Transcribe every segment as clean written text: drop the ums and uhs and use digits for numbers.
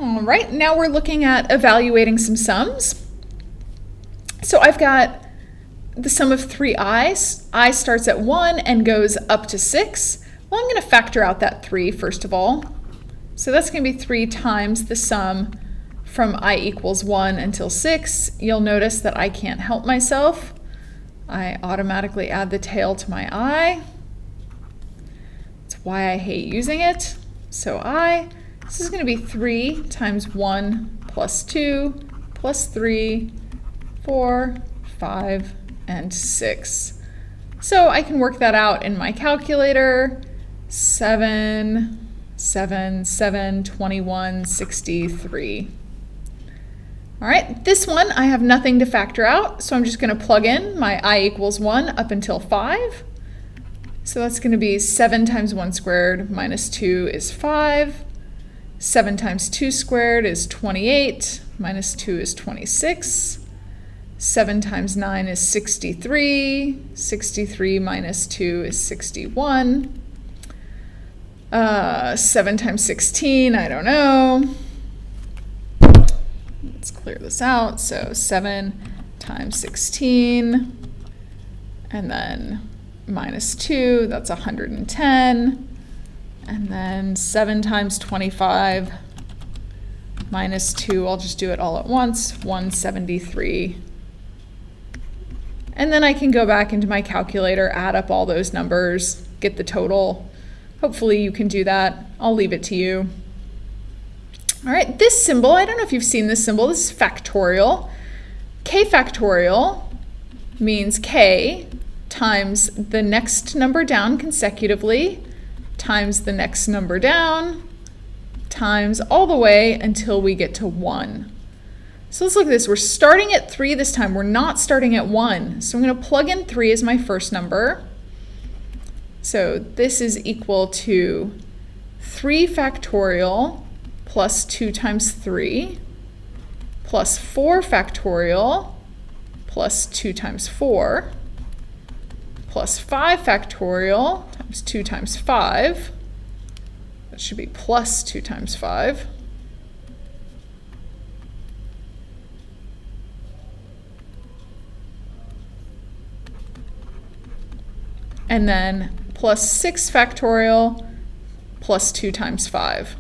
All right, now we're looking at evaluating some sums. So I've got the sum of three i's. I starts at 1 and goes up to 6. Well, I'm going to factor out that 3 first of all. So that's going to be 3 times the sum from I equals 1 until 6. You'll notice that I can't help myself. I automatically add the tail to my I. That's why I hate using it. So this is going to be 3 times 1 plus 2 plus 3, 4, 5, and 6. So I can work that out in my calculator. 7, 21, 63. All right, this one I have nothing to factor out, so I'm just going to plug in my I equals 1 up until 5. So that's going to be 7 times 1 squared minus 2 is 5. 7 times 2 squared is 28, minus 2 is 26. 7 times 9 is 63. 63 minus 2 is 61. 7 times 16, I don't know. Let's clear this out. So 7 times 16, and then minus 2, that's 110. And then 7 times 25 minus 2, I'll just do it all at once, 173. And then I can go back into my calculator, add up all those numbers, get the total. Hopefully you can do that. I'll leave it to you. All right, this symbol, I don't know if you've seen this symbol. This is factorial. K factorial means K times the next number down consecutively times the next number down times all the way until we get to 1. So let's look at this. We're starting at 3 this time. We're not starting at 1. So I'm going to plug in 3 as my first number. So this is equal to 3 factorial plus 2 times 3 plus 4 factorial plus 2 times 4 plus 5 factorial times 2 times 5. That should be plus 2 times 5. And then plus 6 factorial plus 2 times 5.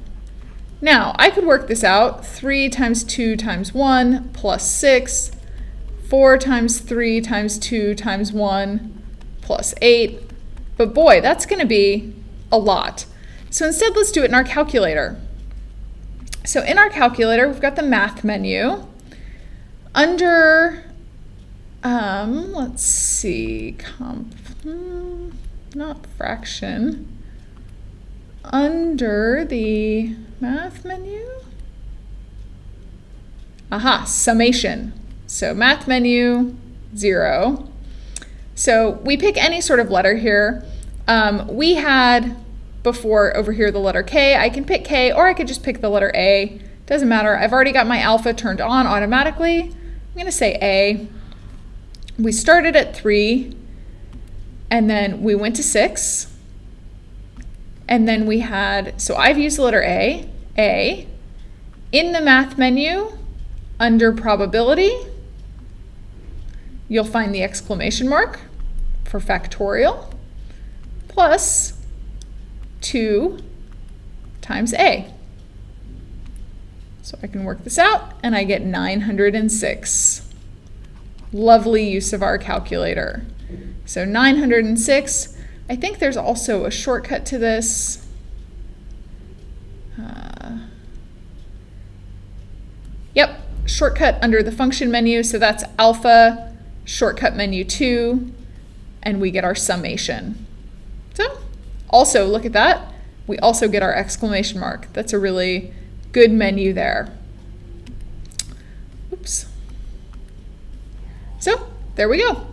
Now, I could work this out. 3 times 2 times 1 plus 6. 4 times 3 times 2 times 1 plus 8. But boy, that's going to be a lot. So instead, let's do it in our calculator. So in our calculator, we've got the math menu. Under, let's see, not fraction. Under the math menu? Aha, summation. So math menu, 0. So we pick any sort of letter here. We had before over here the letter K. I can pick K, or I could just pick the letter A. Doesn't matter. I've already got my alpha turned on automatically. I'm going to say A. We started at 3, and then we went to 6. And then we had, so I've used the letter A. In the math menu, under probability, you'll find the exclamation mark for factorial plus 2 times A. So I can work this out, and I get 906. Lovely use of our calculator. So 906. I think there's also a shortcut to this. Yep, shortcut under the function menu. So that's alpha, shortcut menu 2, and we get our summation. So also look at that. We also get our exclamation mark. That's a really good menu there. Oops. So there we go.